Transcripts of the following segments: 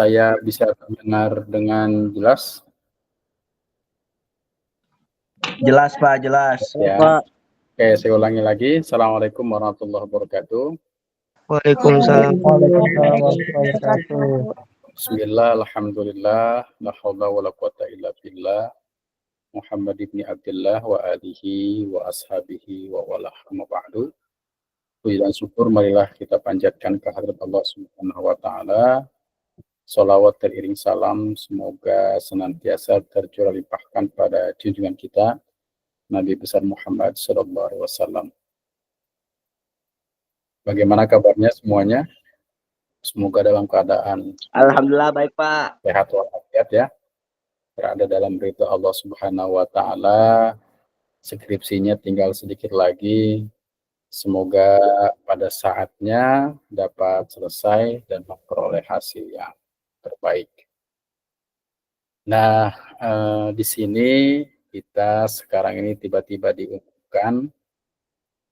Saya bisa mendengar dengan jelas? Jelas Pak, jelas. Ya. Pak. Oke, saya ulangi lagi. Assalamualaikum warahmatullahi wabarakatuh. Waalaikumsalam warahmatullahi wabarakatuh. Bismillah, alhamdulillah, la haula wa la quwata illa billah, Muhammad ibn Abdullah wa alihi wa ashabihi wa walah amma ba'du. Puji dan syukur marilah kita panjatkan kehadirat Allah Subhanahu wa taala. Salawat teriring salam semoga senantiasa tercurah limpahkan pada junjungan kita Nabi besar Muhammad sallallahu alaihi wasallam. Bagaimana kabarnya semuanya? Semoga dalam keadaan Alhamdulillah baik Pak. sehat walafiat ya. Berada dalam ridha Allah Subhanahu wa taala. Skripsinya tinggal sedikit lagi. Semoga pada saatnya dapat selesai dan memperoleh hasil yang terbaik. Nah, di sini kita sekarang ini tiba-tiba diumumkan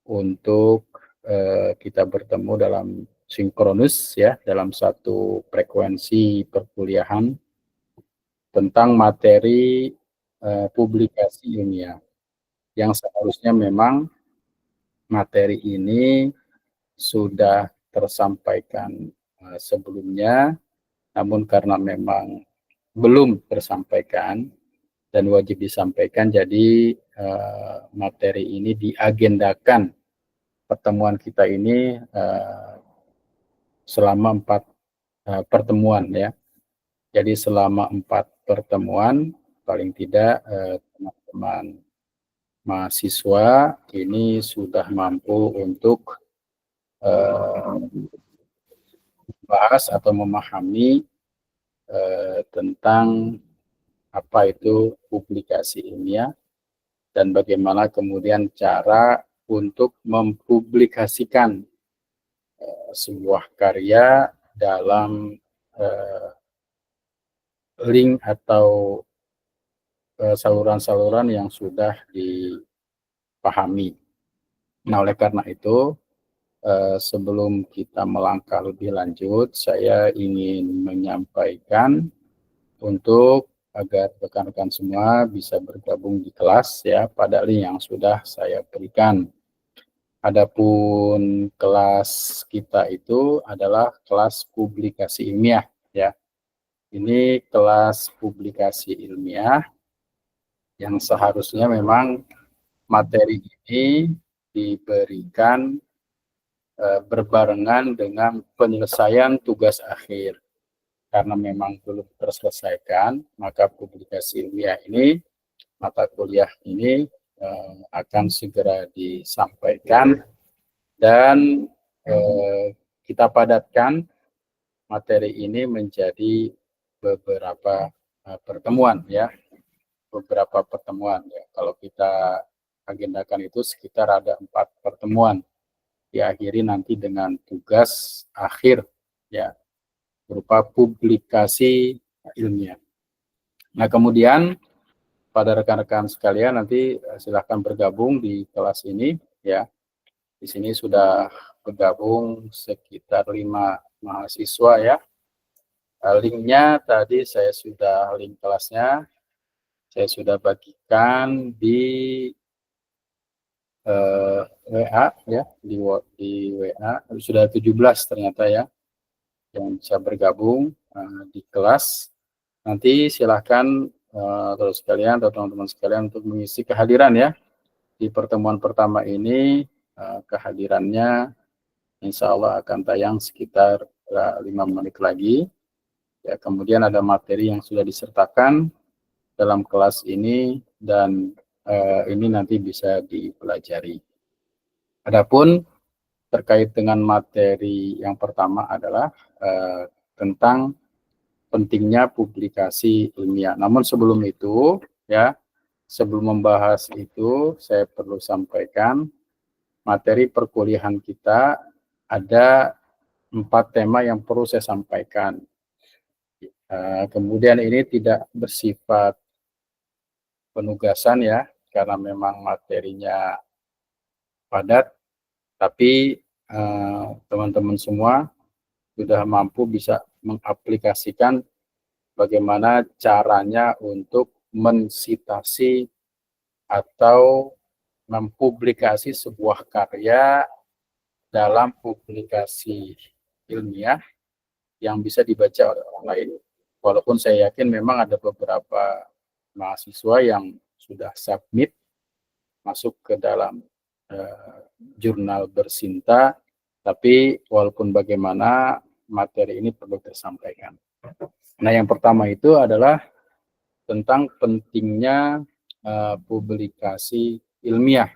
untuk kita bertemu dalam sinkronus ya, dalam satu frekuensi perkuliahan tentang materi publikasi ilmiah yang seharusnya memang materi ini sudah tersampaikan sebelumnya, namun karena memang belum tersampaikan dan wajib disampaikan, jadi materi ini diagendakan pertemuan kita ini selama 4 pertemuan ya. Jadi selama 4 pertemuan paling tidak teman-teman mahasiswa ini sudah mampu untuk membahas atau memahami tentang apa itu publikasi ilmiah dan bagaimana kemudian cara untuk mempublikasikan sebuah karya dalam link atau saluran-saluran yang sudah dipahami. Nah, oleh karena itu, sebelum kita melangkah lebih lanjut, saya ingin menyampaikan untuk agar rekan-rekan semua bisa bergabung di kelas ya pada link yang sudah saya berikan. Adapun kelas kita itu adalah kelas publikasi ilmiah ya. Ini kelas publikasi ilmiah yang seharusnya memang materi ini diberikan berbarengan dengan penyelesaian tugas akhir. Karena memang belum terselesaikan, maka publikasi ilmiah ini, mata kuliah ini akan segera disampaikan dan kita padatkan materi ini menjadi beberapa pertemuan ya, beberapa pertemuan ya. Kalau kita agendakan itu sekitar ada 4 pertemuan, diakhiri nanti dengan tugas akhir ya, berupa publikasi ilmiah. Nah, kemudian pada rekan-rekan sekalian nanti silahkan bergabung di kelas ini ya. Di sini sudah bergabung sekitar 5 mahasiswa ya. Linknya tadi saya sudah link kelasnya, saya sudah bagikan di WA ya, di WA sudah 17 ternyata ya yang bisa bergabung di kelas. Nanti silahkan terus sekalian atau teman-teman sekalian untuk mengisi kehadiran ya di pertemuan pertama ini. Kehadirannya insya Allah akan tayang sekitar 5 menit lagi ya. Kemudian ada materi yang sudah disertakan dalam kelas ini dan ini nanti bisa dipelajari. Adapun terkait dengan materi yang pertama adalah tentang pentingnya publikasi ilmiah. Namun sebelum itu ya, sebelum membahas itu saya perlu sampaikan materi perkuliahan kita ada 4 tema yang perlu saya sampaikan. Kemudian ini tidak bersifat penugasan ya, karena memang materinya padat, tapi teman-teman semua sudah mampu bisa mengaplikasikan bagaimana caranya untuk mensitasi atau mempublikasi sebuah karya dalam publikasi ilmiah yang bisa dibaca oleh orang lain. Walaupun saya yakin memang ada beberapa mahasiswa yang sudah submit masuk ke dalam jurnal Bersinta, tapi walaupun bagaimana materi ini perlu tersampaikan. Nah, yang pertama itu adalah tentang pentingnya publikasi ilmiah.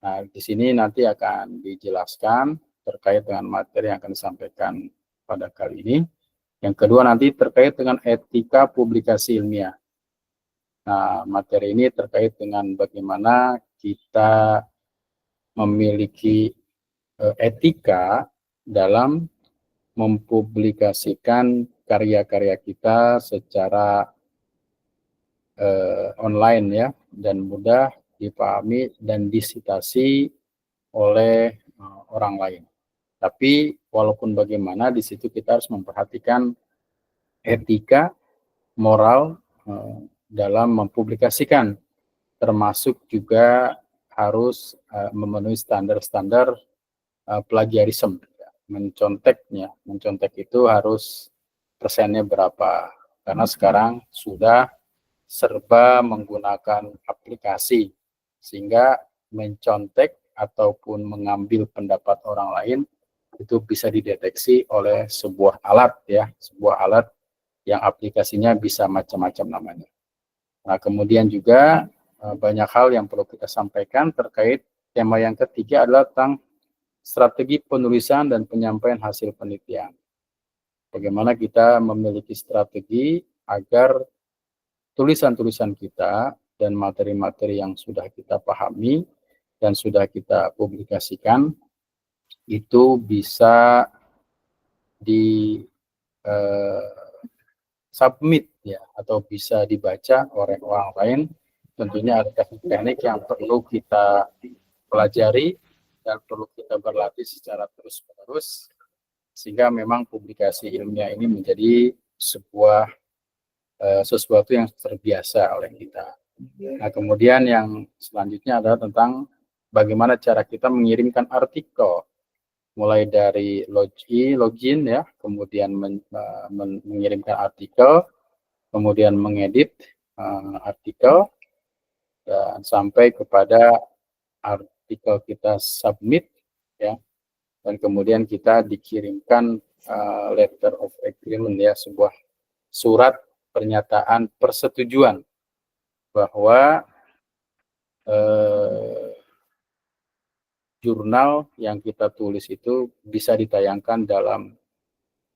Nah, di sini nanti akan dijelaskan terkait dengan materi yang akan disampaikan pada kali ini. Yang kedua nanti terkait dengan etika publikasi ilmiah. Nah, materi ini terkait dengan bagaimana kita memiliki etika dalam mempublikasikan karya-karya kita secara online ya, dan mudah dipahami dan disitasi oleh orang lain. Tapi walaupun bagaimana di situ kita harus memperhatikan etika, moral dalam mempublikasikan, termasuk juga harus memenuhi standar-standar plagiarisme. Menconteknya, mencontek itu harus persennya berapa? Karena sekarang sudah serba menggunakan aplikasi, sehingga mencontek ataupun mengambil pendapat orang lain itu bisa dideteksi oleh sebuah alat ya, sebuah alat yang aplikasinya bisa macam-macam namanya. Nah, kemudian juga banyak hal yang perlu kita sampaikan terkait tema yang ketiga adalah tentang strategi penulisan dan penyampaian hasil penelitian. Bagaimana kita memiliki strategi agar tulisan-tulisan kita dan materi-materi yang sudah kita pahami dan sudah kita publikasikan itu bisa di submit ya, atau bisa dibaca oleh orang lain. Tentunya ada teknik-teknik yang perlu kita pelajari dan perlu kita berlatih secara terus-menerus, sehingga memang publikasi ilmiah ini menjadi sebuah sesuatu yang terbiasa oleh kita. Nah, kemudian yang selanjutnya adalah tentang bagaimana cara kita mengirimkan artikel, mulai dari login ya, kemudian mengirimkan artikel, kemudian mengedit artikel, dan sampai kepada artikel kita submit ya, dan kemudian kita dikirimkan letter of agreement ya, sebuah surat pernyataan persetujuan bahwa jurnal yang kita tulis itu bisa ditayangkan dalam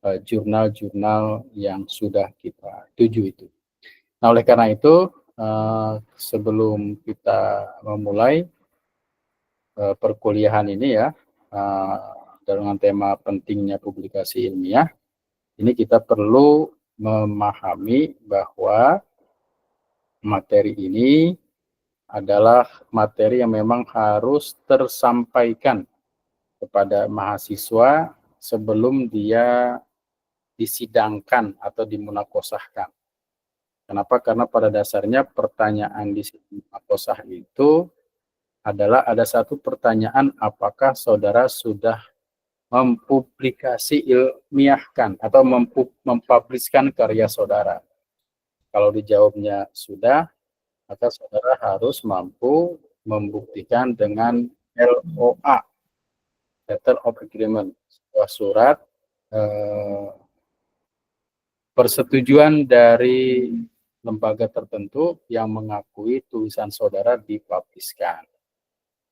jurnal-jurnal yang sudah kita tuju itu. Nah, oleh karena itu sebelum kita memulai perkuliahan ini ya, dengan tema pentingnya publikasi ilmiah, ini kita perlu memahami bahwa materi ini adalah materi yang memang harus tersampaikan kepada mahasiswa sebelum dia disidangkan atau dimunakosahkan. Kenapa? Karena pada dasarnya pertanyaan di munakosah itu adalah ada satu pertanyaan, apakah saudara sudah mempublikasi ilmiahkan atau mempubliskan karya saudara. Kalau dijawabnya sudah, maka saudara harus mampu membuktikan dengan LOA, Letter of Agreement, sebuah surat persetujuan dari lembaga tertentu yang mengakui tulisan saudara dipubliskan.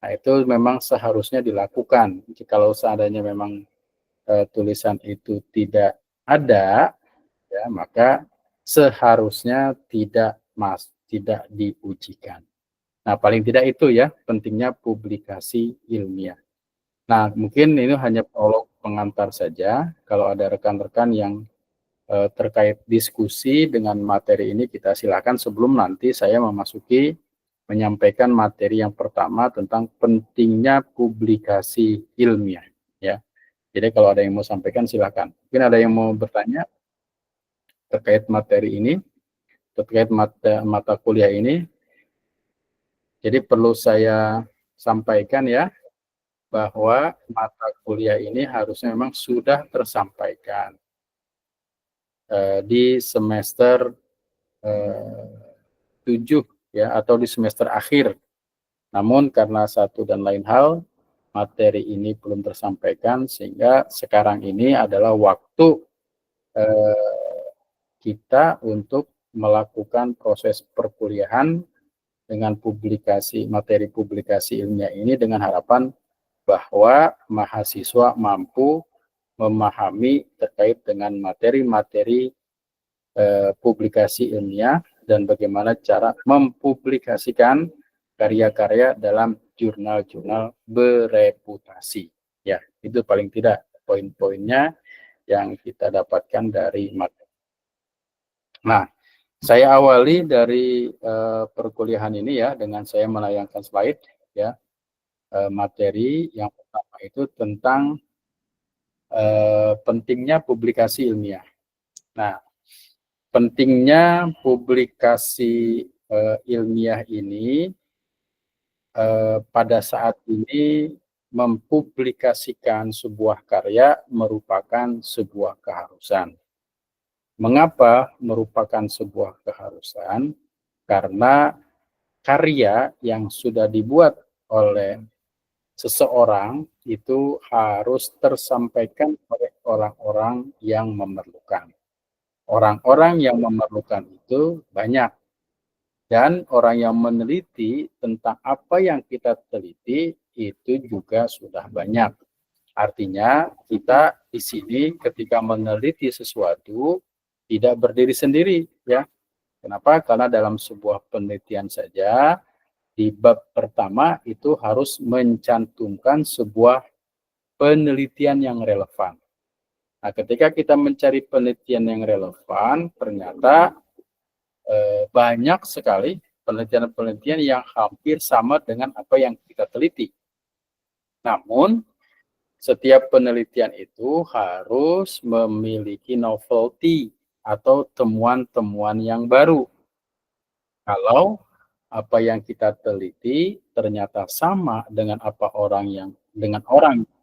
Nah, itu memang seharusnya dilakukan. Kalau seandainya memang tulisan itu tidak ada, ya, maka seharusnya tidak diujikan. Nah, paling tidak itu ya pentingnya publikasi ilmiah. Nah, mungkin ini hanya prolog pengantar saja. Kalau ada rekan-rekan yang terkait diskusi dengan materi ini, kita silakan sebelum nanti saya memasuki menyampaikan materi yang pertama tentang pentingnya publikasi ilmiah ya. Jadi kalau ada yang mau sampaikan silakan. Mungkin ada yang mau bertanya terkait materi ini, terkait mata kuliah ini. Jadi perlu saya sampaikan ya, bahwa mata kuliah ini harusnya memang sudah tersampaikan di semester 7 ya, atau di semester akhir. Namun karena satu dan lain hal, materi ini belum tersampaikan, sehingga sekarang ini adalah waktu kita untuk melakukan proses perkuliahan dengan publikasi, materi publikasi ilmiah ini, dengan harapan bahwa mahasiswa mampu memahami terkait dengan materi-materi publikasi ilmiah dan bagaimana cara mempublikasikan karya-karya dalam jurnal-jurnal bereputasi. Ya, itu paling tidak poin-poinnya yang kita dapatkan dari materi. Nah, saya awali dari perkuliahan ini ya dengan saya menayangkan slide ya. Materi yang pertama itu tentang pentingnya publikasi ilmiah. Nah, pentingnya publikasi ilmiah ini pada saat ini mempublikasikan sebuah karya merupakan sebuah keharusan. Mengapa merupakan sebuah keharusan? Karena karya yang sudah dibuat oleh seseorang itu harus tersampaikan oleh orang-orang yang memerlukan. Orang-orang yang memerlukan itu banyak, dan orang yang meneliti tentang apa yang kita teliti itu juga sudah banyak. Artinya kita di sini ketika meneliti sesuatu tidak berdiri sendiri ya. Kenapa? Karena dalam sebuah penelitian saja di bab pertama itu harus mencantumkan sebuah penelitian yang relevan. Nah, ketika kita mencari penelitian yang relevan, ternyata banyak sekali penelitian-penelitian yang hampir sama dengan apa yang kita teliti. Namun, setiap penelitian itu harus memiliki novelty atau temuan-temuan yang baru. Kalau apa yang kita teliti ternyata sama dengan orang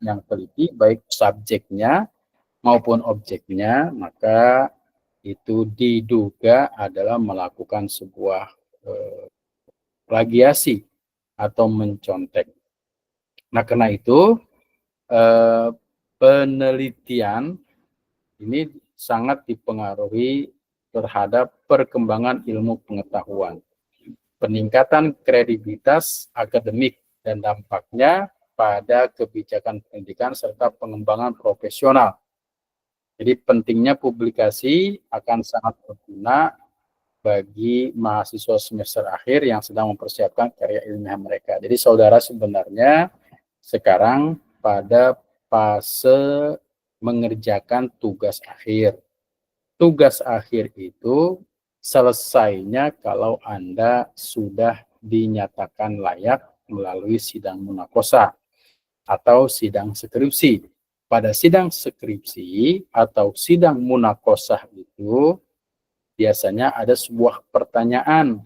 yang teliti, baik subjeknya maupun objeknya, maka itu diduga adalah melakukan sebuah plagiasi atau mencontek. Nah, karena itu penelitian ini sangat dipengaruhi terhadap perkembangan ilmu pengetahuan, peningkatan kredibilitas akademik, dan dampaknya pada kebijakan pendidikan serta pengembangan profesional. Jadi pentingnya publikasi akan sangat berguna bagi mahasiswa semester akhir yang sedang mempersiapkan karya ilmiah mereka. Jadi saudara sebenarnya sekarang pada fase mengerjakan tugas akhir. Tugas akhir itu selesainya kalau Anda sudah dinyatakan layak melalui sidang munakosah atau sidang skripsi. Pada sidang skripsi atau sidang munakosah itu biasanya ada sebuah pertanyaan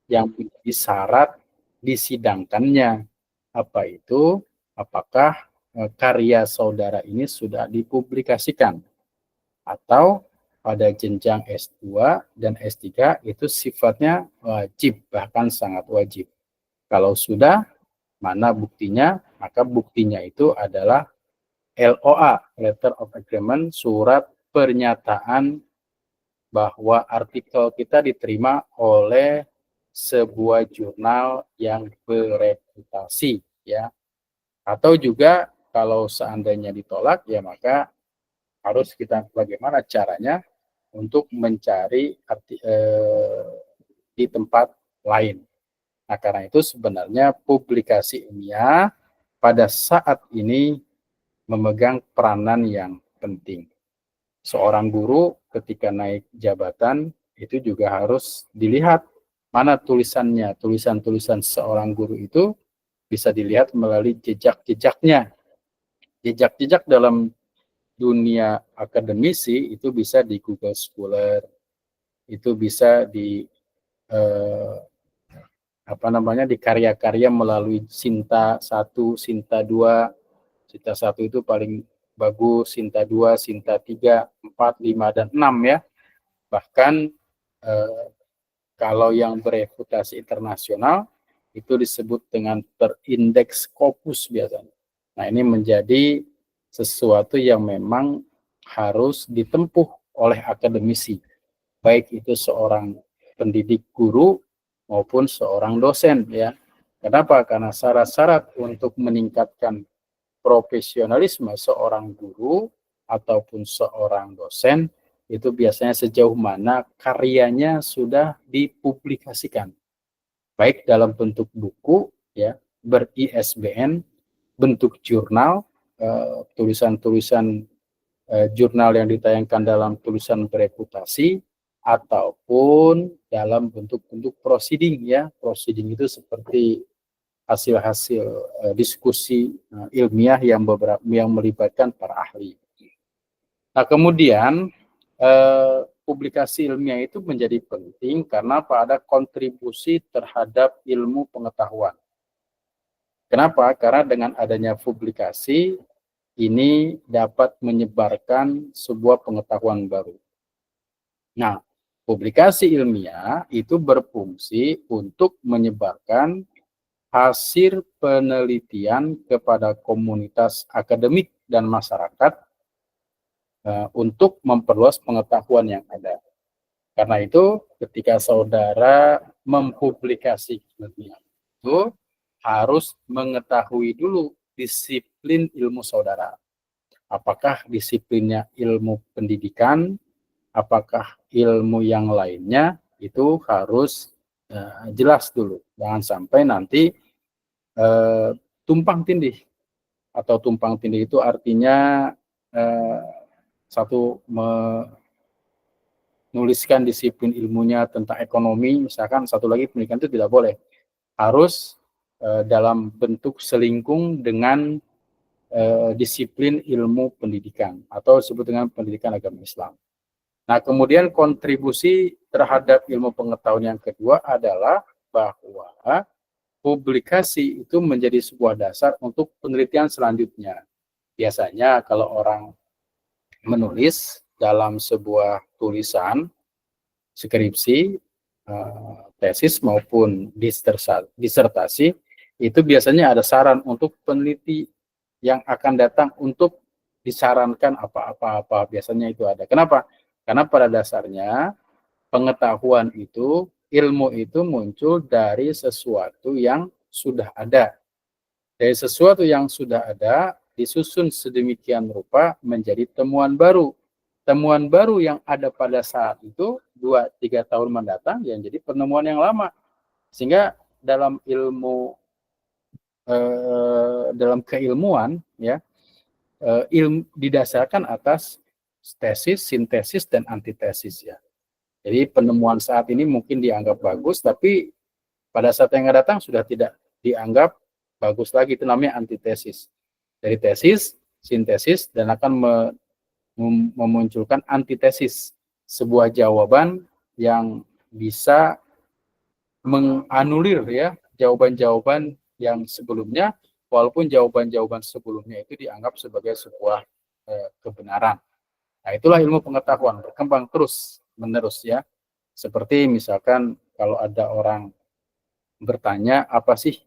yang menjadi syarat disidangkannya. Apa itu? Apakah karya saudara ini sudah dipublikasikan? Atau pada jenjang S2 dan S3 itu sifatnya wajib, bahkan sangat wajib. Kalau sudah, mana buktinya? Maka buktinya itu adalah LOA, Letter of Agreement, surat pernyataan bahwa artikel kita diterima oleh sebuah jurnal yang bereputasi ya. Atau juga kalau seandainya ditolak ya maka harus kita bagaimana caranya untuk mencari di tempat lain. Nah, karena itu sebenarnya publikasi ilmiah pada saat ini memegang peranan yang penting. Seorang guru ketika naik jabatan itu juga harus dilihat mana tulisannya. Tulisan-tulisan seorang guru itu bisa dilihat melalui jejak-jejaknya. Jejak-jejak dalam dunia akademisi itu bisa di Google Scholar, itu bisa di di karya-karya melalui Sinta 1, Sinta 2. Sinta 1 itu paling bagus, Sinta 2, Sinta 3, 4, 5, dan 6 ya. Bahkan kalau yang bereputasi internasional itu disebut dengan terindeks Scopus biasanya. Nah, ini menjadi sesuatu yang memang harus ditempuh oleh akademisi, baik itu seorang pendidik guru maupun seorang dosen ya. Kenapa? Karena syarat-syarat untuk meningkatkan profesionalisme seorang guru ataupun seorang dosen itu biasanya sejauh mana karyanya sudah dipublikasikan, baik dalam bentuk buku ya, ber-ISBN, bentuk jurnal, tulisan-tulisan jurnal yang ditayangkan dalam tulisan bereputasi, ataupun dalam bentuk-bentuk proceeding ya. Proceeding itu seperti hasil-hasil diskusi ilmiah yang melibatkan para ahli. Nah, kemudian publikasi ilmiah itu menjadi penting karena ada kontribusi terhadap ilmu pengetahuan. Kenapa? Karena dengan adanya publikasi ini dapat menyebarkan sebuah pengetahuan baru. Nah, publikasi ilmiah itu berfungsi untuk menyebarkan hasil penelitian kepada komunitas akademik dan masyarakat untuk memperluas pengetahuan yang ada. Karena itu, ketika saudara mempublikasikan itu, harus mengetahui dulu disiplin ilmu saudara. Apakah disiplinnya ilmu pendidikan, apakah ilmu yang lainnya, itu harus jelas dulu. Jangan sampai nanti tumpang tindih. Atau tumpang tindih itu artinya satu menuliskan disiplin ilmunya tentang ekonomi, misalkan satu lagi pendidikan, itu tidak boleh. Harus dalam bentuk selingkung dengan disiplin ilmu pendidikan atau disebut dengan pendidikan agama Islam. Nah, kemudian kontribusi terhadap ilmu pengetahuan yang kedua adalah bahwa publikasi itu menjadi sebuah dasar untuk penelitian selanjutnya. Biasanya kalau orang menulis dalam sebuah tulisan, skripsi, tesis maupun disertasi, itu biasanya ada saran untuk peneliti yang akan datang untuk disarankan apa-apa, biasanya itu ada. Kenapa? Karena pada dasarnya pengetahuan itu, ilmu itu muncul dari sesuatu yang sudah ada. Dari sesuatu yang sudah ada, disusun sedemikian rupa menjadi temuan baru. Temuan baru yang ada pada saat itu 2-3 tahun mendatang yang jadi penemuan yang lama. Sehingga dalam ilmu dalam keilmuan ya, ilmu didasarkan atas tesis, sintesis, dan antitesis ya. Jadi penemuan saat ini mungkin dianggap bagus, tapi pada saat yang akan datang sudah tidak dianggap bagus lagi. Itu namanya antitesis. Dari tesis, sintesis, dan akan memunculkan antitesis, sebuah jawaban yang bisa menganulir ya jawaban-jawaban yang sebelumnya, walaupun jawaban-jawaban sebelumnya itu dianggap sebagai sebuah kebenaran. Nah, itulah ilmu pengetahuan, berkembang terus menerus ya. Seperti misalkan kalau ada orang bertanya apa sih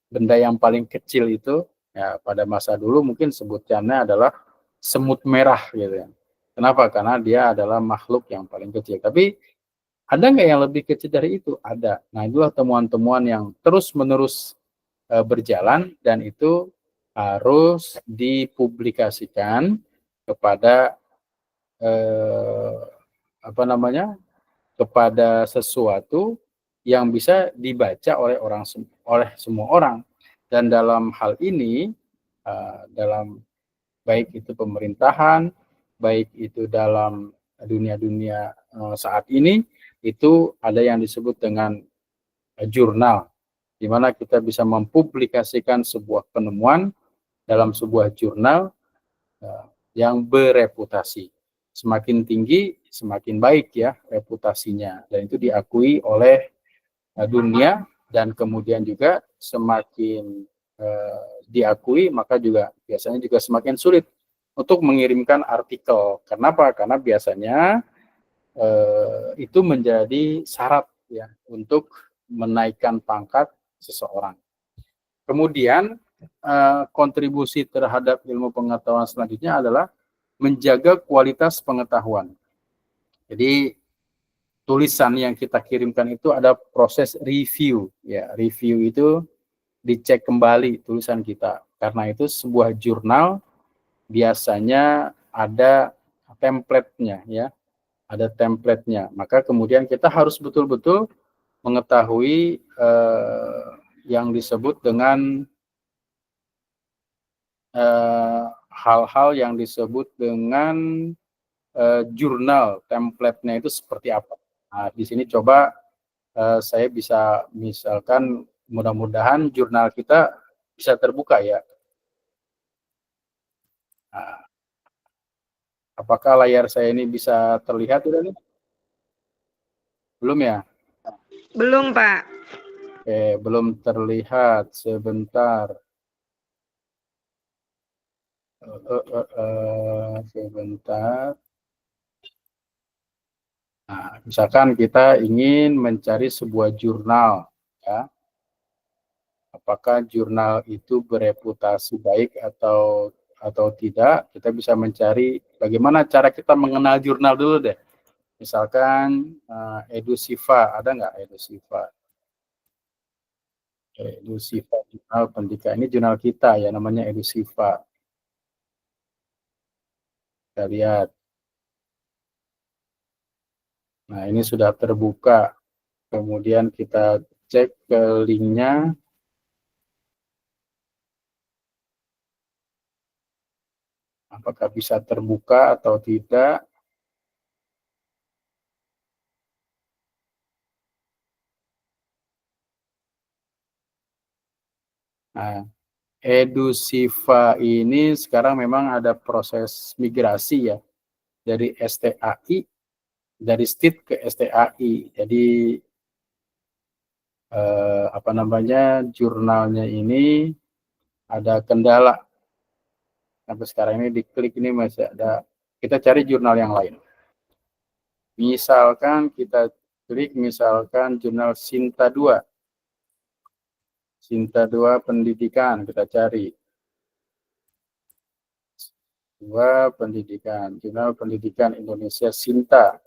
benda yang paling kecil itu, ya pada masa dulu mungkin sebutannya adalah semut merah gitu ya. Kenapa? Karena dia adalah makhluk yang paling kecil. Tapi ada nggak yang lebih kecil dari itu? Ada. Nah, itulah temuan-temuan yang terus-menerus berjalan, dan itu harus dipublikasikan kepada kepada sesuatu yang bisa dibaca oleh semua orang. Dan dalam hal ini, dalam baik itu pemerintahan, baik itu dalam dunia-dunia saat ini, itu ada yang disebut dengan jurnal, di mana kita bisa mempublikasikan sebuah penemuan dalam sebuah jurnal yang bereputasi. Semakin tinggi, semakin baik ya reputasinya, dan itu diakui oleh dunia, dan kemudian juga semakin diakui, maka juga biasanya juga semakin sulit untuk mengirimkan artikel. Kenapa? Karena biasanya itu menjadi syarat ya untuk menaikkan pangkat seseorang. Kemudian kontribusi terhadap ilmu pengetahuan selanjutnya adalah menjaga kualitas pengetahuan. Jadi tulisan yang kita kirimkan itu ada proses review ya. Review itu dicek kembali tulisan kita. Karena itu sebuah jurnal biasanya ada template-nya ya. Ada template-nya. Maka kemudian kita harus betul-betul mengetahui yang disebut dengan hal-hal yang disebut dengan jurnal template-nya itu seperti apa. Nah, di sini coba saya bisa misalkan mudah-mudahan jurnal kita bisa terbuka ya. Nah, apakah layar saya ini bisa terlihat udah nih? Belum ya? Belum, Pak. Oke, belum terlihat. Sebentar. Sebentar. Nah, misalkan kita ingin mencari sebuah jurnal, ya. Apakah jurnal itu bereputasi baik atau tidak? Kita bisa mencari bagaimana cara kita mengenal jurnal dulu deh. Misalkan EduSifa, ada nggak EduSifa? EduSifa jurnal pendidikan, ini jurnal kita ya, namanya EduSifa. Kita lihat. Nah, ini sudah terbuka. Kemudian kita cek ke linknya. Apakah bisa terbuka atau tidak. Nah, EduSifa ini sekarang memang ada proses migrasi ya. Dari STAI, dari STIT ke STAI. Jadi jurnalnya ini ada kendala. Sampai sekarang ini diklik ini masih ada. Kita cari jurnal yang lain. Misalkan kita klik misalkan jurnal Sinta 2. Sinta 2 pendidikan kita cari. 2 pendidikan, jurnal pendidikan Indonesia Sinta.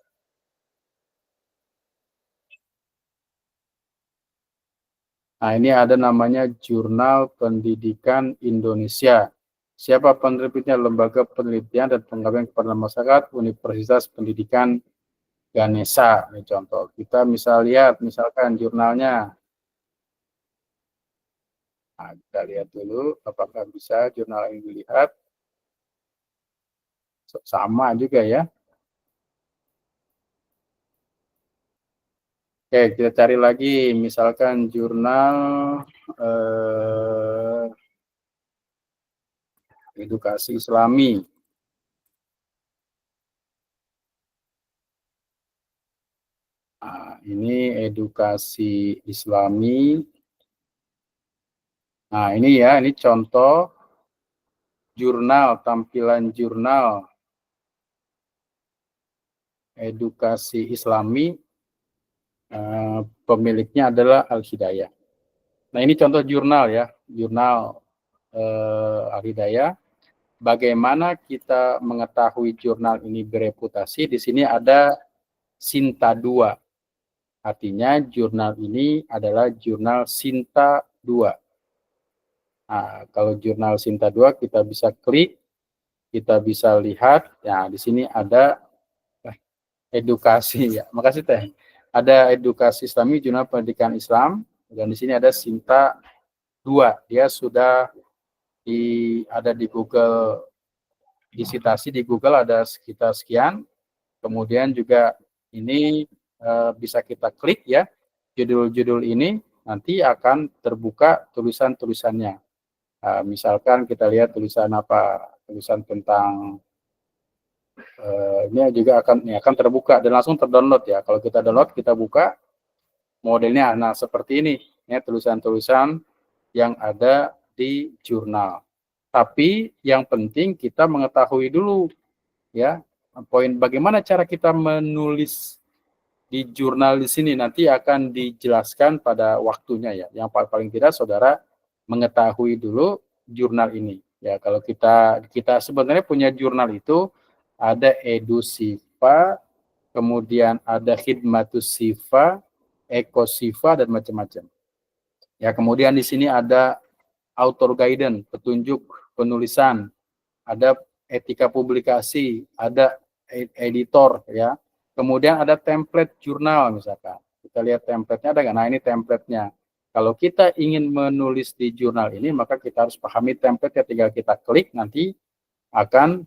Nah, ini ada namanya Jurnal Pendidikan Indonesia. Siapa penerbitnya? Lembaga Penelitian dan Pengabdian kepada Masyarakat Universitas Pendidikan Ganesha. Ini contoh. Kita lihat misalkan jurnalnya. Nah, kita lihat dulu apakah bisa jurnal ini dilihat. Sama juga ya. Oke, kita cari lagi misalkan jurnal edukasi Islami. Nah, ini edukasi Islami. Nah, ini ya, ini contoh jurnal, tampilan jurnal edukasi Islami. Pemiliknya adalah Al-Hidayah. Nah, ini contoh jurnal ya, jurnal Al-Hidayah. Bagaimana kita mengetahui jurnal ini bereputasi? Di sini ada Sinta 2. Artinya jurnal ini adalah jurnal Sinta 2. Nah, kalau jurnal Sinta 2 kita bisa klik, kita bisa lihat. Ya, di sini ada edukasi ya. Makasih Teh. Ada edukasi Islami, jurnal pendidikan Islam, dan di sini ada Sinta 2. Dia sudah ada di Google, disitasi di Google ada sekitar sekian. Kemudian juga ini bisa kita klik ya, judul-judul ini nanti akan terbuka tulisan-tulisannya. Misalkan kita lihat tulisan apa, tulisan tentang ini juga akan terbuka dan langsung terdownload ya. Kalau kita download, kita buka modelnya. Nah, seperti ini ya, tulisan-tulisan yang ada di jurnal. Tapi yang penting kita mengetahui dulu ya, poin bagaimana cara kita menulis di jurnal di sini nanti akan dijelaskan pada waktunya ya. Yang paling tidak saudara mengetahui dulu jurnal ini. Ya, kalau kita sebenarnya punya jurnal itu ada Edusiva, kemudian ada Khidmatus Sifa, Ekosifa dan macam-macam. Ya, kemudian di sini ada author guidance, petunjuk penulisan, ada etika publikasi, ada editor ya. Kemudian ada template jurnal misalkan. Kita lihat template-nya ada nggak? Nah, ini template-nya. Kalau kita ingin menulis di jurnal ini, maka kita harus pahami template-nya. Tinggal kita klik, nanti akan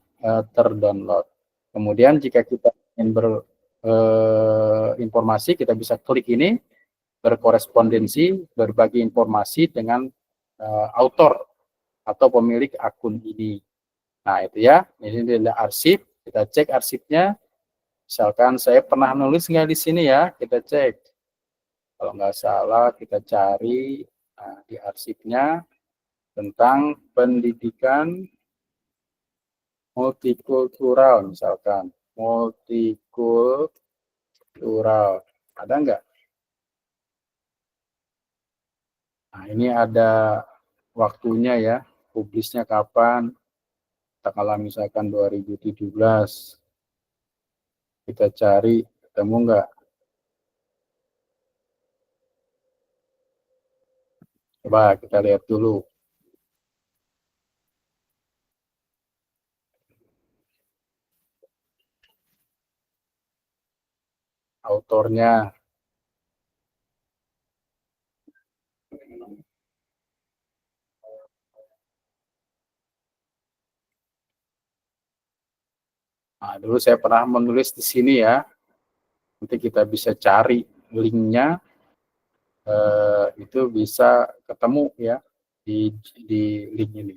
terdownload. Kemudian jika kita ingin berinformasi, kita bisa klik ini, berkorespondensi, berbagi informasi dengan author atau pemilik akun ini. Nah, itu ya. Ini adalah arsip. Kita cek arsipnya. Misalkan saya pernah nulis nggak di sini ya, kita cek. Kalau nggak salah, kita cari di arsipnya tentang pendidikan multikultural, misalkan. Multikultural. Ada nggak? Nah, ini ada waktunya ya, publisnya kapan, katakanlah misalkan 2017. Kita cari, ketemu nggak? Coba kita lihat dulu. Autornya. Nah, dulu saya pernah menulis di sini ya. Nanti kita bisa cari linknya, itu bisa ketemu ya di link ini.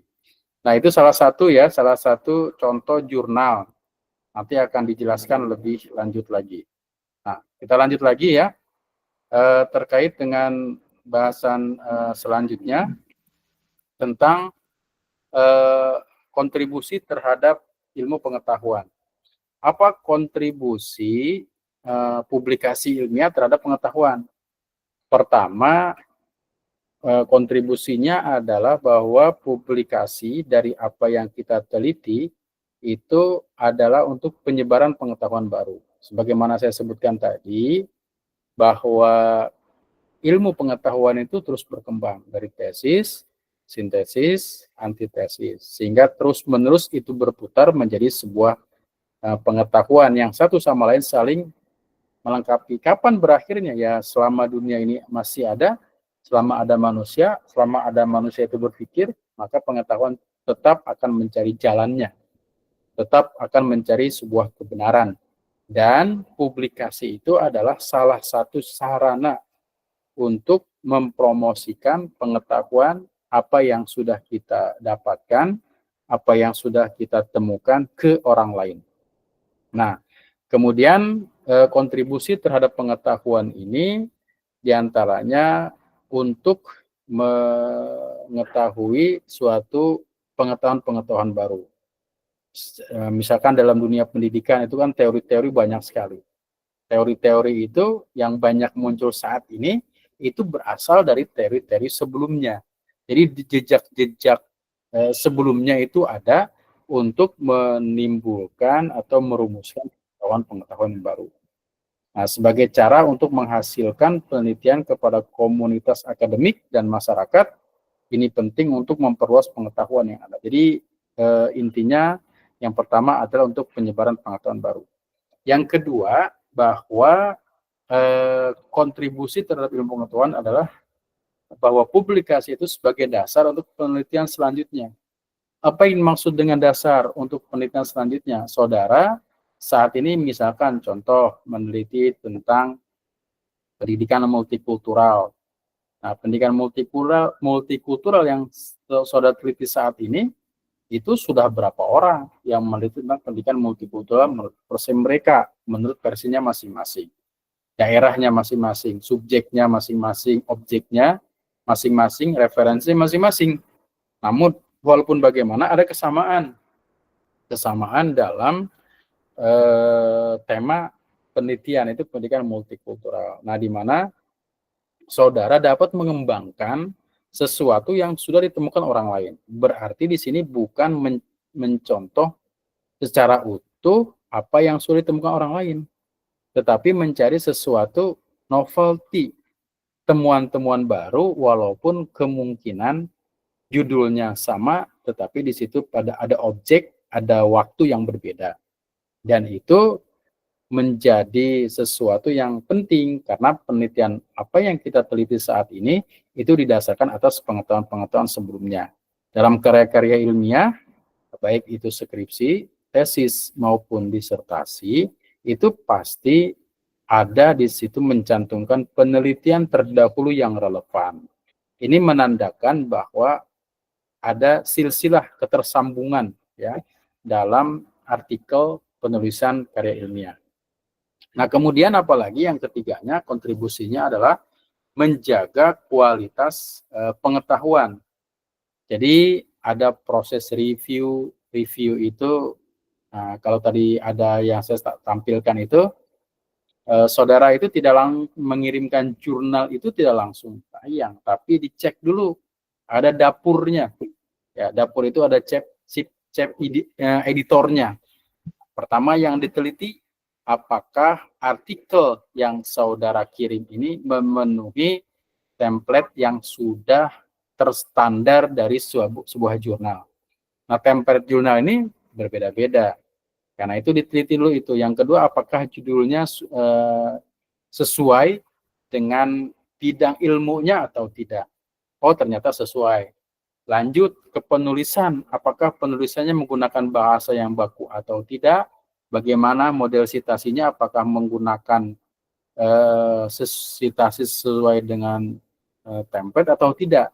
Nah, itu salah satu ya, salah satu contoh jurnal. Nanti akan dijelaskan lebih lanjut lagi. Nah, kita lanjut lagi ya, terkait dengan bahasan selanjutnya tentang kontribusi terhadap ilmu pengetahuan. Apa kontribusi publikasi ilmiah terhadap pengetahuan? Pertama, kontribusinya adalah bahwa publikasi dari apa yang kita teliti itu adalah untuk penyebaran pengetahuan baru. Sebagaimana saya sebutkan tadi, bahwa ilmu pengetahuan itu terus berkembang dari tesis, sintesis, antitesis, sehingga terus-menerus itu berputar menjadi sebuah pengetahuan yang satu sama lain saling melengkapi. Kapan berakhirnya? Ya, selama dunia ini masih ada, selama ada manusia itu berpikir, maka pengetahuan tetap akan mencari jalannya, tetap akan mencari sebuah kebenaran. Dan publikasi itu adalah salah satu sarana untuk mempromosikan pengetahuan apa yang sudah kita dapatkan, apa yang sudah kita temukan ke orang lain. Nah, kemudian kontribusi terhadap pengetahuan ini diantaranya untuk mengetahui suatu pengetahuan-pengetahuan baru. Misalkan dalam dunia pendidikan itu kan teori-teori banyak sekali. Teori-teori itu yang banyak muncul saat ini itu berasal dari teori-teori sebelumnya. Jadi jejak-jejak sebelumnya itu ada untuk menimbulkan atau merumuskan pengetahuan yang baru. Nah, sebagai cara untuk menghasilkan penelitian kepada komunitas akademik dan masyarakat, ini penting untuk memperluas pengetahuan yang ada. Jadi intinya yang pertama adalah untuk penyebaran pengetahuan baru. Yang kedua, bahwa kontribusi terhadap ilmu pengetahuan adalah bahwa publikasi itu sebagai dasar untuk penelitian selanjutnya. Apa yang dimaksud dengan dasar untuk penelitian selanjutnya? Saudara, saat ini misalkan contoh meneliti tentang pendidikan multikultural. Nah, pendidikan multikultural yang saudara teliti saat ini, itu sudah berapa orang yang meneliti tentang pendidikan multikultural menurut versi mereka, menurut versinya masing-masing. Daerahnya masing-masing, subjeknya masing-masing, objeknya masing-masing, referensi masing-masing. Namun, walaupun bagaimana ada kesamaan dalam tema penelitian itu pendidikan multikultural. Nah, di mana saudara dapat mengembangkan sesuatu yang sudah ditemukan orang lain. Berarti di sini bukan mencontoh secara utuh apa yang sudah ditemukan orang lain, tetapi mencari sesuatu novelty, temuan-temuan baru walaupun kemungkinan judulnya sama, tetapi di situ ada objek, ada waktu yang berbeda. Dan itu menjadi sesuatu yang penting karena penelitian apa yang kita teliti saat ini itu didasarkan atas pengetahuan-pengetahuan sebelumnya. Dalam karya-karya ilmiah, baik itu skripsi, tesis maupun disertasi, itu pasti ada di situ mencantumkan penelitian terdahulu yang relevan. Ini menandakan bahwa ada silsilah ketersambungan ya dalam artikel penulisan karya ilmiah. Nah, kemudian apalagi yang ketiganya, kontribusinya adalah menjaga kualitas pengetahuan. Jadi ada proses review itu, kalau tadi ada yang saya tampilkan itu, saudara itu tidak mengirimkan jurnal itu tidak langsung tayang, tapi dicek dulu, ada dapurnya. Ya, dapur itu ada editornya. Pertama yang diteliti, apakah artikel yang saudara kirim ini memenuhi template yang sudah terstandar dari sebuah jurnal. Nah, template jurnal ini berbeda-beda. Karena itu diteliti dulu itu. Yang kedua, apakah judulnya sesuai dengan bidang ilmunya atau tidak. Oh, ternyata sesuai. Lanjut ke penulisan, apakah penulisannya menggunakan bahasa yang baku atau tidak. Bagaimana model citasinya, apakah menggunakan citasi sesuai dengan template atau tidak.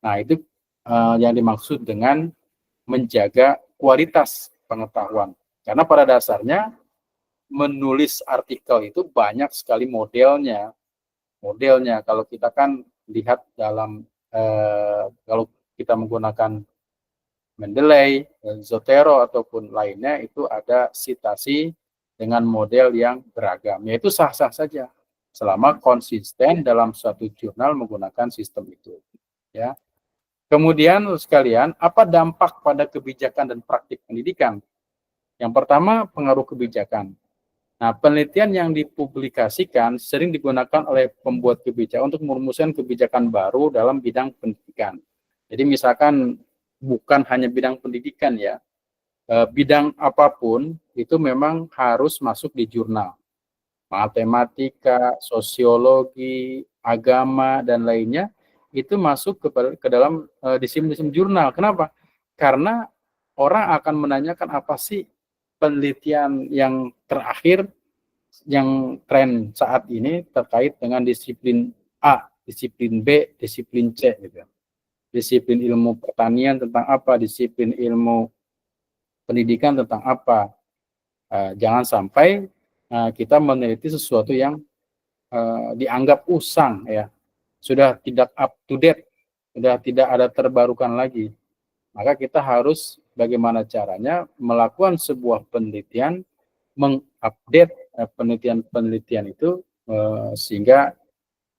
Nah, itu yang dimaksud dengan menjaga kualitas pengetahuan. Karena pada dasarnya menulis artikel itu banyak sekali modelnya. Kalau kita kan lihat dalam kalau kita menggunakan Mendeley, Zotero ataupun lainnya itu ada citasi dengan model yang beragam, yaitu sah-sah saja selama konsisten dalam suatu jurnal menggunakan sistem itu. Ya. Kemudian sekalian, apa dampak pada kebijakan dan praktik pendidikan? Yang pertama, pengaruh kebijakan. Nah, penelitian yang dipublikasikan sering digunakan oleh pembuat kebijakan untuk merumuskan kebijakan baru dalam bidang pendidikan. Jadi misalkan bukan hanya bidang pendidikan ya, bidang apapun itu memang harus masuk di jurnal. Matematika, sosiologi, agama, dan lainnya itu masuk ke dalam disiplin jurnal. Kenapa? Karena orang akan menanyakan apa sih penelitian yang terakhir, yang tren saat ini terkait dengan disiplin A, disiplin B, disiplin C gitu. Disiplin ilmu pertanian tentang apa, disiplin ilmu pendidikan tentang apa. Jangan sampai kita meneliti sesuatu yang dianggap usang ya, sudah tidak up to date, sudah tidak ada terbarukan lagi. Maka kita harus bagaimana caranya melakukan sebuah penelitian, mengupdate penelitian itu sehingga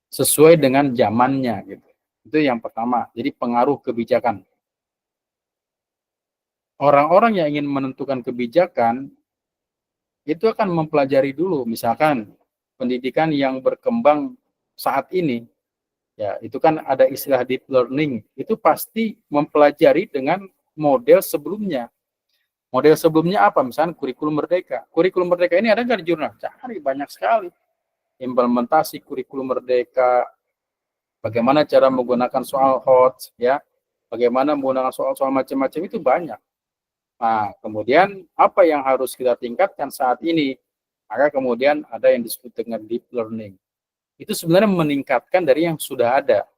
sesuai dengan zamannya gitu. Itu yang pertama. Jadi pengaruh kebijakan. Orang-orang yang ingin menentukan kebijakan itu akan mempelajari dulu, misalkan pendidikan yang berkembang saat ini, ya itu kan ada istilah deep learning, itu pasti mempelajari dengan model sebelumnya. Model sebelumnya apa? Misalkan kurikulum merdeka. Kurikulum merdeka ini ada nggak di jurnal? Cari, banyak sekali. Implementasi kurikulum merdeka, bagaimana cara menggunakan soal HOTS, ya, bagaimana menggunakan soal-soal macam-macam itu banyak. Nah, kemudian apa yang harus kita tingkatkan saat ini? Maka kemudian ada yang disebut dengan deep learning. Itu sebenarnya meningkatkan dari yang sudah ada.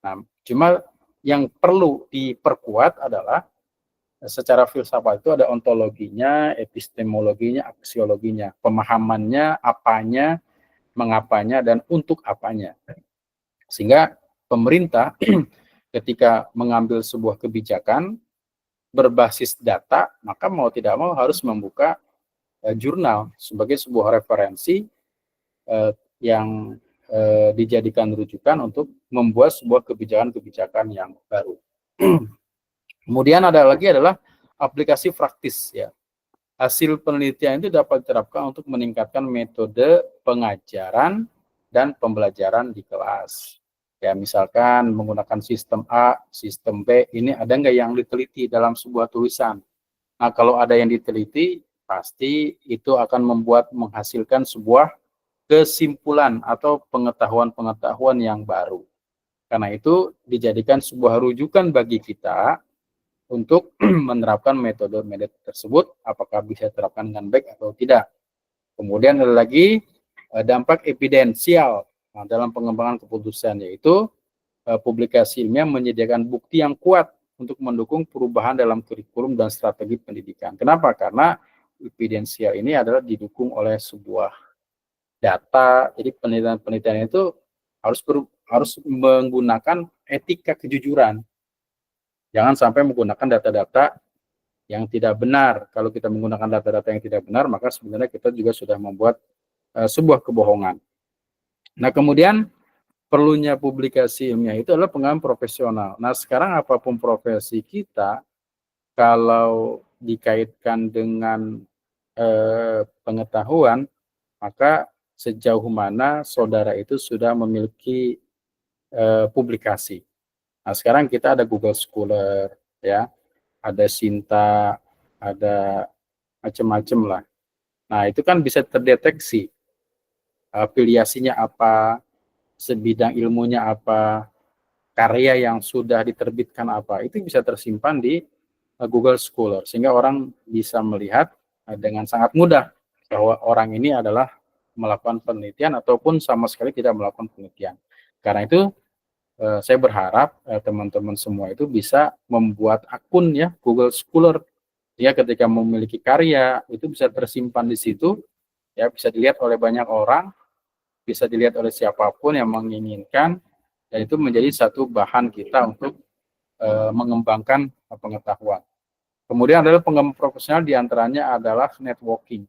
Nah, cuma yang perlu diperkuat adalah secara filsafat itu ada ontologinya, epistemologinya, aksiologinya, pemahamannya, apanya, mengapanya, dan untuk apanya. Sehingga pemerintah ketika mengambil sebuah kebijakan berbasis data, maka mau tidak mau harus membuka jurnal sebagai sebuah referensi yang dijadikan rujukan untuk membuat sebuah kebijakan-kebijakan yang baru. Kemudian ada lagi adalah aplikasi praktis ya. Hasil penelitian itu dapat diterapkan untuk meningkatkan metode pengajaran dan pembelajaran di kelas. Ya, misalkan menggunakan sistem A, sistem B, ini ada nggak yang diteliti dalam sebuah tulisan? Nah, kalau ada yang diteliti, pasti itu akan menghasilkan sebuah kesimpulan atau pengetahuan-pengetahuan yang baru. Karena itu dijadikan sebuah rujukan bagi kita untuk menerapkan metode-metode tersebut, apakah bisa diterapkan dengan baik atau tidak. Kemudian ada lagi dampak evidensial dalam pengembangan keputusan, yaitu publikasi ilmiah menyediakan bukti yang kuat untuk mendukung perubahan dalam kurikulum dan strategi pendidikan. Kenapa? Karena evidensial ini adalah didukung oleh sebuah data. Jadi penelitian itu harus menggunakan etika kejujuran. Jangan sampai menggunakan data-data yang tidak benar. Kalau kita menggunakan data-data yang tidak benar, maka sebenarnya kita juga sudah membuat sebuah kebohongan. Nah, kemudian perlunya publikasi ilmiah itu adalah pengembangan profesional. Nah, sekarang apapun profesi kita, kalau dikaitkan dengan pengetahuan, maka sejauh mana saudara itu sudah memiliki publikasi. Nah, sekarang kita ada Google Scholar, ya, ada Sinta, ada macam-macam lah. Nah, itu kan bisa terdeteksi afiliasinya apa, sebidang ilmunya apa, karya yang sudah diterbitkan apa, itu bisa tersimpan di Google Scholar, sehingga orang bisa melihat dengan sangat mudah bahwa orang ini adalah melakukan penelitian ataupun sama sekali tidak melakukan penelitian. Karena itu saya berharap teman-teman semua itu bisa membuat akun ya Google Scholar, ya, ketika memiliki karya itu bisa tersimpan di situ, ya, bisa dilihat oleh banyak orang, bisa dilihat oleh siapapun yang menginginkan, dan itu menjadi satu bahan kita untuk mengembangkan pengetahuan. Kemudian adalah pengembangan profesional, diantaranya adalah networking,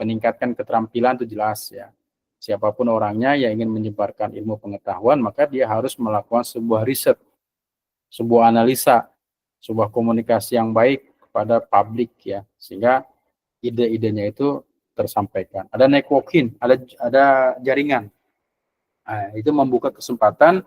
meningkatkan keterampilan itu jelas ya. Siapapun orangnya yang ingin menyebarkan ilmu pengetahuan, maka dia harus melakukan sebuah riset, sebuah analisa, sebuah komunikasi yang baik kepada publik ya, sehingga ide-idenya itu tersampaikan. Ada networking, ada jaringan. Nah, itu membuka kesempatan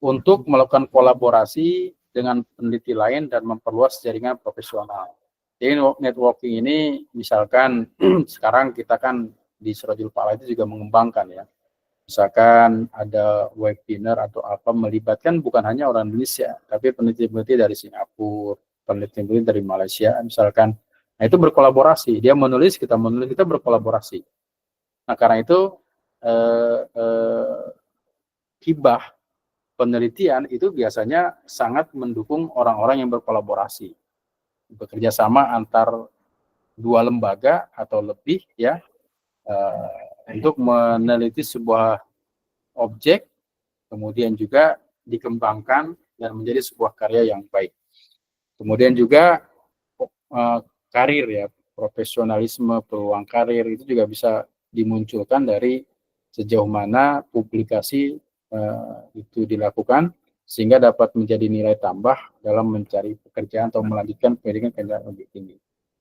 untuk melakukan kolaborasi dengan peneliti lain dan memperluas jaringan profesional. Jadi networking ini misalkan sekarang kita kan di Sirajul Falah itu juga mengembangkan ya. Misalkan ada webinar atau apa melibatkan bukan hanya orang Indonesia, tapi peneliti-peneliti dari Singapura, peneliti-peneliti dari Malaysia misalkan. Nah, itu berkolaborasi. Dia menulis, kita berkolaborasi. Nah, karena itu hibah penelitian itu biasanya sangat mendukung orang-orang yang berkolaborasi, bekerja sama antar dua lembaga atau lebih ya, untuk meneliti sebuah objek, kemudian juga dikembangkan dan menjadi sebuah karya yang baik. Kemudian juga karir ya, profesionalisme, peluang karir itu juga bisa dimunculkan dari sejauh mana publikasi itu dilakukan, sehingga dapat menjadi nilai tambah dalam mencari pekerjaan atau melanjutkan pendidikan lebih tinggi.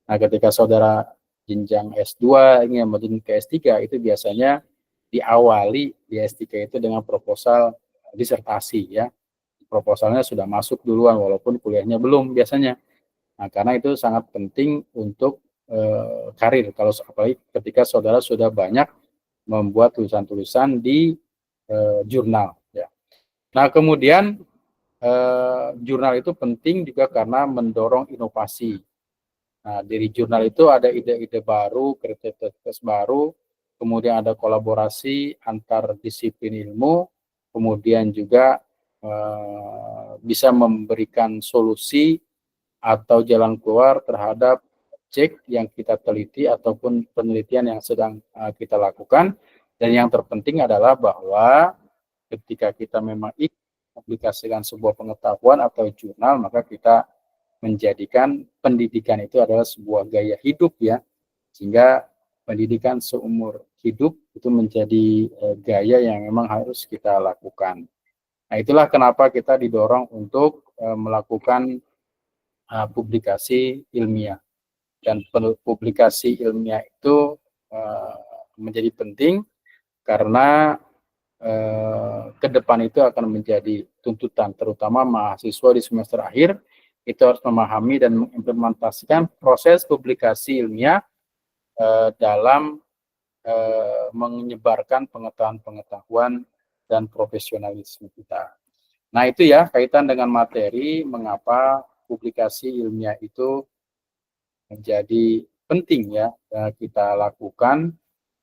Nah, ketika saudara jenjang S2 ingin melanjutkan ke S3, itu biasanya diawali di S3 itu dengan proposal disertasi ya. Proposalnya sudah masuk duluan walaupun kuliahnya belum biasanya. Nah, karena itu sangat penting untuk karir, kalau apalagi ketika saudara sudah banyak membuat tulisan-tulisan di jurnal ya. Nah, kemudian jurnal itu penting juga karena mendorong inovasi. Nah, dari jurnal itu ada ide-ide baru, kreativitas baru, kemudian ada kolaborasi antar disiplin ilmu, kemudian juga bisa memberikan solusi atau jalan keluar terhadap cek yang kita teliti ataupun penelitian yang sedang kita lakukan. Dan yang terpenting adalah bahwa ketika kita memang aplikasikan sebuah pengetahuan atau jurnal, maka kita menjadikan pendidikan itu adalah sebuah gaya hidup ya, sehingga pendidikan seumur hidup itu menjadi gaya yang memang harus kita lakukan. Nah, itulah kenapa kita didorong untuk melakukan publikasi ilmiah. Dan publikasi ilmiah itu menjadi penting karena ke depan itu akan menjadi tuntutan, terutama mahasiswa di semester akhir itu harus memahami dan mengimplementasikan proses publikasi ilmiah dalam menyebarkan pengetahuan-pengetahuan dan profesionalisme kita. Nah, itu ya kaitan dengan materi mengapa publikasi ilmiah itu menjadi penting ya kita lakukan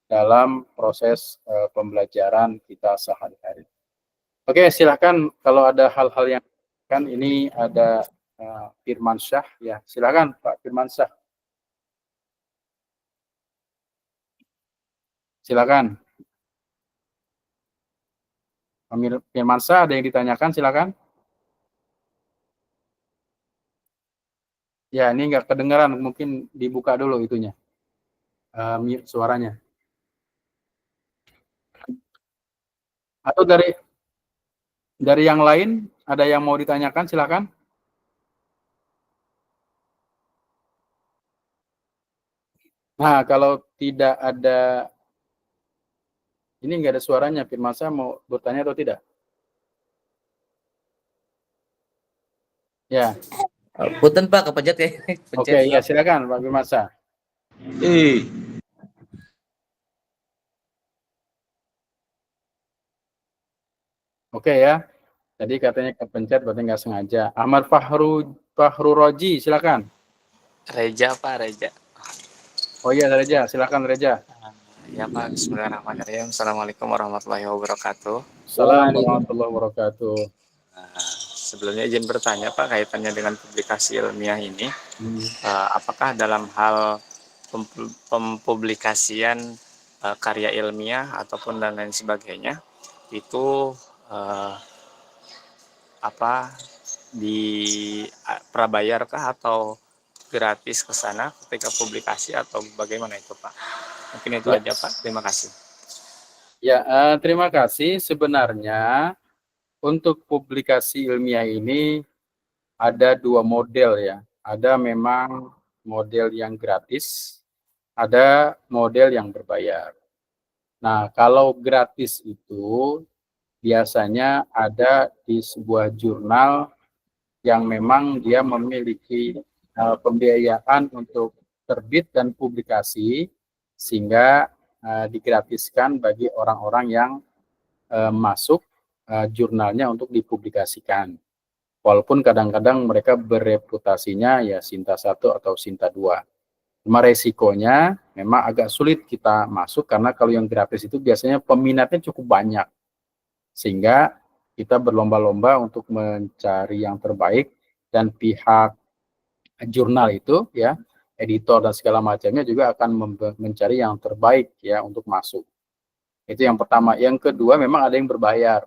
dalam proses pembelajaran kita sehari-hari. Oke, silakan kalau ada hal-hal yang kan ini ada Firmansyah ya. Silakan Pak Firmansyah. Silakan. Amir Firmansyah, ada yang ditanyakan, silakan. Ya, ini nggak kedengaran, mungkin dibuka dulu itunya. Suaranya. Atau dari yang lain, ada yang mau ditanyakan, silakan. Nah, kalau tidak ada, ini nggak ada suaranya, Firmansyah mau bertanya atau tidak? Ya. Punten Pak, kepencet ya. Oke, ya silakan Pak Firmansyah. Oke ya. Tadi katanya kepencet berarti nggak sengaja. Ahmad Fahru Roji, silakan. Reja Pak, Reja. Oh iya Reja, silakan Reja. Ya Pak, bismillahirrahmanirrahim. Assalamualaikum warahmatullahi wabarakatuh. Assalamualaikum warahmatullahi wabarakatuh. Sebelumnya izin bertanya Pak, kaitannya dengan publikasi ilmiah ini, apakah dalam hal pempublikasian karya ilmiah ataupun dan lain sebagainya itu prabayarkah atau gratis ke sana ketika publikasi atau bagaimana itu Pak? Mungkin itu aja Pak, terima kasih. Ya, terima kasih. Sebenarnya untuk publikasi ilmiah ini ada dua model ya. Ada memang model yang gratis, ada model yang berbayar. Nah, kalau gratis itu biasanya ada di sebuah jurnal yang memang dia memiliki pembiayaan untuk terbit dan publikasi, sehingga digratiskan bagi orang-orang yang masuk jurnalnya untuk dipublikasikan. Walaupun kadang-kadang mereka bereputasinya ya Sinta 1 atau Sinta 2. Cuma resikonya memang agak sulit kita masuk karena kalau yang gratis itu biasanya peminatnya cukup banyak. Sehingga kita berlomba-lomba untuk mencari yang terbaik dan pihak jurnal itu ya, editor dan segala macamnya juga akan mencari yang terbaik ya untuk masuk. Itu yang pertama. Yang kedua memang ada yang berbayar.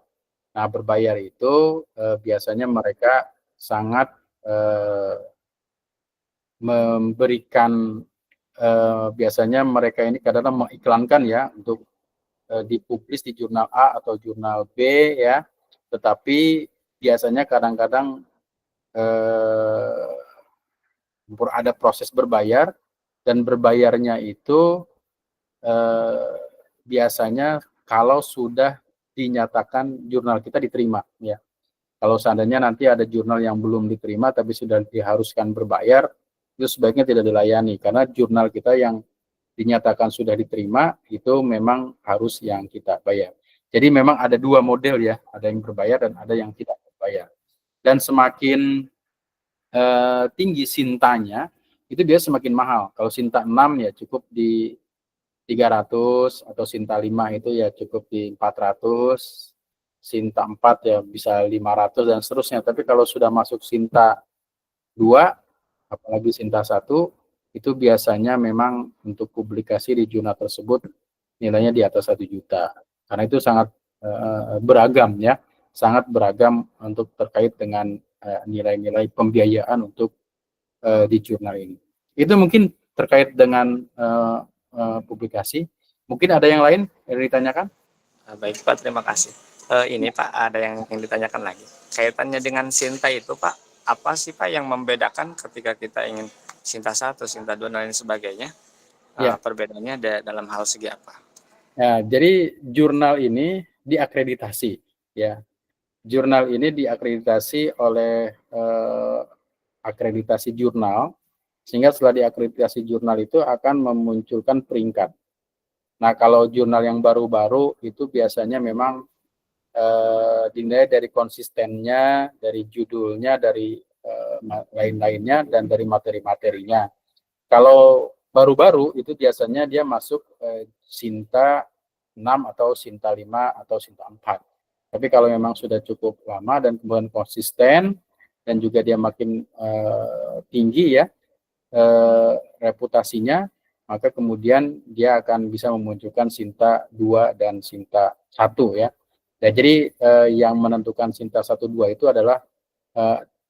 Nah, berbayar itu biasanya mereka sangat memberikan biasanya mereka ini kadang-kadang mengiklankan ya untuk dipublis di jurnal A atau jurnal B ya, tetapi biasanya kadang-kadang ada proses berbayar, dan berbayarnya itu biasanya kalau sudah dinyatakan jurnal kita diterima ya. Kalau seandainya nanti ada jurnal yang belum diterima tapi sudah diharuskan berbayar, itu sebaiknya tidak dilayani karena jurnal kita yang dinyatakan sudah diterima itu memang harus yang kita bayar. Jadi memang ada dua model ya, ada yang berbayar dan ada yang tidak berbayar. Dan semakin tinggi sintanya, itu dia semakin mahal. Kalau Sinta 6 ya cukup di 300, atau Sinta 5 itu ya cukup di 400. Sinta 4 ya bisa 500 dan seterusnya. Tapi kalau sudah masuk Sinta 2, apalagi Sinta 1, itu biasanya memang untuk publikasi di jurnal tersebut nilainya di atas 1 juta. Karena itu sangat beragam ya, sangat beragam untuk terkait dengan nilai-nilai pembiayaan untuk di jurnal ini. Itu mungkin terkait dengan publikasi. Mungkin ada yang lain yang ditanyakan? Baik Pak, terima kasih. Ini Pak, ada yang ditanyakan lagi. Kaitannya dengan Sinta itu Pak, apa sih Pak yang membedakan ketika kita ingin Sinta 1, Sinta 2, dan lain sebagainya? Ya. Perbedaannya dalam hal segi apa? Ya, jadi jurnal ini diakreditasi. Ya, jurnal ini diakreditasi oleh akreditasi jurnal, sehingga setelah diakreditasi jurnal itu akan memunculkan peringkat. Nah, kalau jurnal yang baru-baru itu biasanya memang dinilai dari konsistennya, dari judulnya, dari lain-lainnya, dan dari materi-materinya. Kalau baru-baru itu biasanya dia masuk Sinta 6 atau Sinta 5 atau Sinta 4. Tapi kalau memang sudah cukup lama dan kemudian konsisten dan juga dia makin tinggi ya reputasinya, maka kemudian dia akan bisa memunculkan Sinta 2 dan Sinta 1 ya. Nah, jadi yang menentukan Sinta 1, 2 itu adalah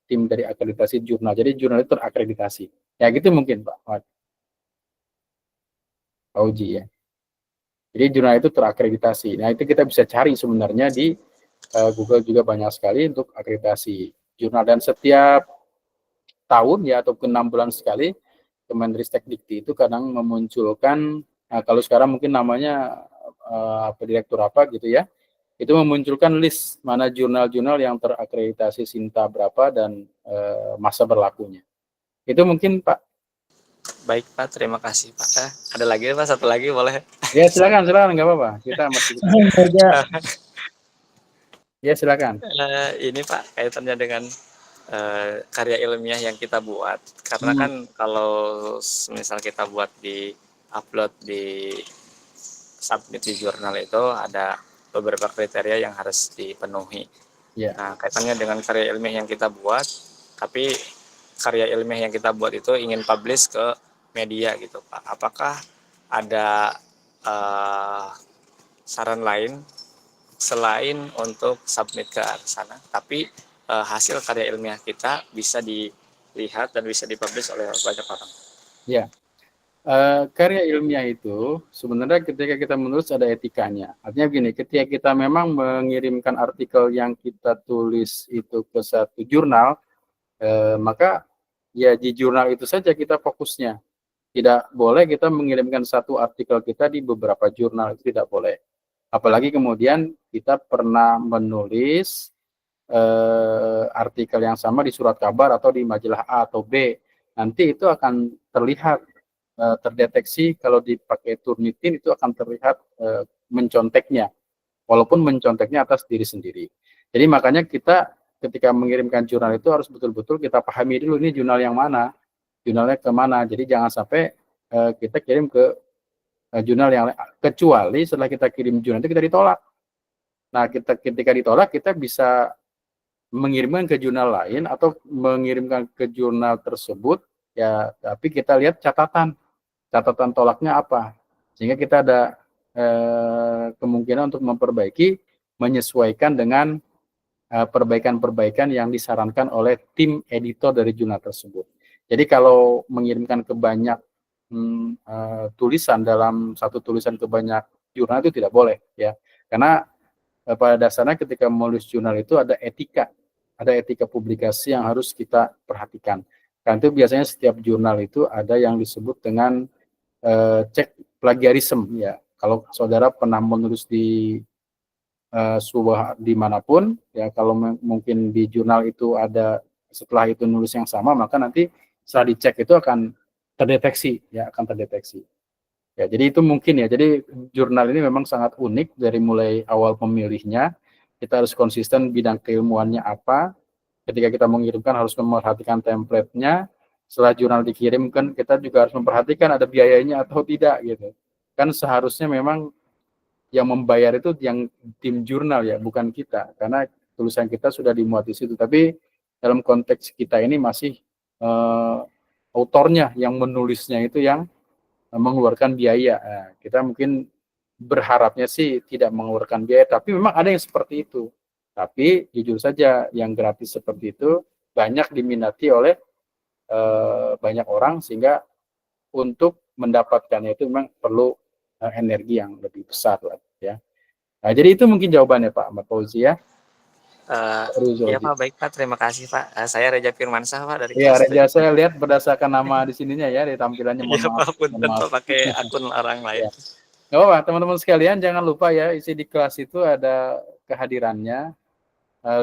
tim dari akreditasi jurnal. Jadi jurnal itu terakreditasi. Ya gitu mungkin Pak Uji ya. Jadi jurnal itu terakreditasi. Nah itu kita bisa cari sebenarnya di Google juga banyak sekali untuk akreditasi jurnal, dan setiap tahun ya ataupun 6 bulan sekali Kemendristek-Dikti itu kadang memunculkan, kalau sekarang mungkin namanya direktur apa gitu ya, itu memunculkan list mana jurnal-jurnal yang terakreditasi Sinta berapa dan masa berlakunya. Itu mungkin Pak. Baik Pak, terima kasih Pak. Ada lagi Pak, satu lagi boleh? Ya silakan, nggak apa-apa. Kita masih. Ya silakan. Ini Pak, kaitannya dengan karya ilmiah yang kita buat, karena kan kalau misal kita buat di upload di submit di jurnal itu ada beberapa kriteria yang harus dipenuhi. Yeah. Nah, kaitannya dengan karya ilmiah yang kita buat, tapi karya ilmiah yang kita buat itu ingin publish ke media gitu Pak. Apakah ada saran lain selain untuk submit ke sana, tapi hasil karya ilmiah kita bisa dilihat dan bisa dipublish oleh banyak orang? Ya, karya ilmiah itu sebenarnya ketika kita menulis ada etikanya. Artinya begini, ketika kita memang mengirimkan artikel yang kita tulis itu ke satu jurnal, maka ya di jurnal itu saja kita fokusnya. Tidak boleh kita mengirimkan satu artikel kita di beberapa jurnal, itu tidak boleh. Apalagi kemudian kita pernah menulis artikel yang sama di surat kabar atau di majalah A atau B, nanti itu akan terlihat terdeteksi kalau dipakai Turnitin itu akan terlihat menconteknya, walaupun menconteknya atas diri sendiri. Jadi makanya kita ketika mengirimkan jurnal itu harus betul-betul kita pahami dulu ini jurnal yang mana, jurnalnya kemana. Jadi jangan sampai kita kirim ke jurnal yang lain, kecuali setelah kita kirim jurnal itu kita ditolak. Nah ketika ditolak kita bisa mengirimkan ke jurnal lain atau mengirimkan ke jurnal tersebut ya, tapi kita lihat catatan tolaknya apa, sehingga kita ada kemungkinan untuk memperbaiki, menyesuaikan dengan perbaikan-perbaikan yang disarankan oleh tim editor dari jurnal tersebut. Jadi kalau mengirimkan ke banyak tulisan dalam satu tulisan ke banyak jurnal itu tidak boleh ya, karena pada dasarnya ketika menulis jurnal itu ada etika publikasi yang harus kita perhatikan. Karena itu biasanya setiap jurnal itu ada yang disebut dengan cek plagiarisme ya. Kalau saudara pernah menulis di dimanapun ya, kalau mungkin di jurnal itu ada setelah itu nulis yang sama, maka nanti setelah dicek itu akan terdeteksi ya, ya. Jadi itu mungkin ya, jadi jurnal ini memang sangat unik dari mulai awal pemilihnya. Kita harus konsisten bidang keilmuannya apa. Ketika kita mengirimkan harus memperhatikan template-nya. Setelah jurnal dikirimkan kita juga harus memperhatikan ada biayanya atau tidak gitu. Kan seharusnya memang yang membayar itu yang tim jurnal ya, bukan kita, karena tulisan kita sudah dimuat di situ. Tapi dalam konteks kita ini masih autornya yang menulisnya itu yang mengeluarkan biaya. Nah, kita mungkin berharapnya sih tidak mengeluarkan biaya, tapi memang ada yang seperti itu. Tapi jujur saja yang gratis seperti itu banyak diminati oleh banyak orang, sehingga untuk mendapatkannya itu memang perlu energi yang lebih besar lah ya. Nah, jadi itu mungkin jawabannya Pak Ahmad Fauzi ya. Iya Pak, baik Pak, terima kasih Pak. Saya Reja Firmansyah Pak dari Iya, kelas Reja, saya lihat berdasarkan nama di sininya ya, di tampilannya. Iya Pak, punten Pak pakai akun orang lain. Nggak apa-apa, teman-teman sekalian, jangan lupa ya, isi di kelas itu ada kehadirannya.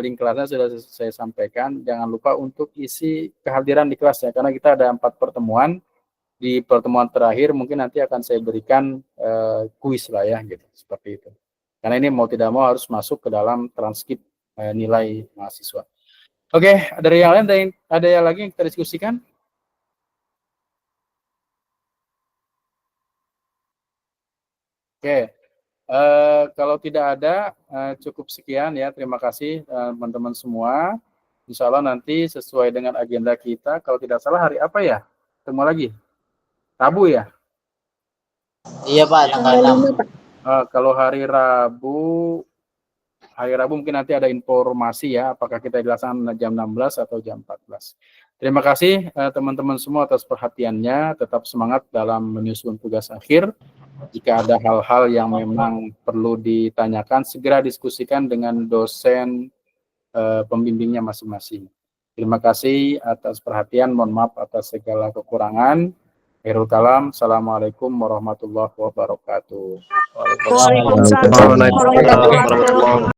Link kelasnya sudah saya sampaikan. Jangan lupa untuk isi kehadiran di kelasnya, karena kita ada 4 pertemuan. Di pertemuan terakhir mungkin nanti akan saya berikan kuis lah ya, gitu, seperti itu. Karena ini mau tidak mau harus masuk ke dalam transkrip nilai mahasiswa. Oke, dari yang lain ada yang lagi yang kita diskusikan? Oke, kalau tidak ada, cukup sekian ya. Terima kasih teman-teman semua. Insya Allah nanti sesuai dengan agenda kita. Kalau tidak salah hari apa ya? Ketemu lagi? Rabu ya? Iya Pak, tanggal 6. Kalau hari Rabu mungkin nanti ada informasi ya, apakah kita dilaksanakan jam 16 atau jam 14. Terima kasih teman-teman semua atas perhatiannya. Tetap semangat dalam menyusun tugas akhir. Jika ada hal-hal yang memang perlu ditanyakan, segera diskusikan dengan dosen pembimbingnya masing-masing. Terima kasih atas perhatian. Mohon maaf atas segala kekurangan. Khairul kalam. Assalamualaikum warahmatullahi wabarakatuh. Waalaikumsalam warahmatullahi wabarakatuh.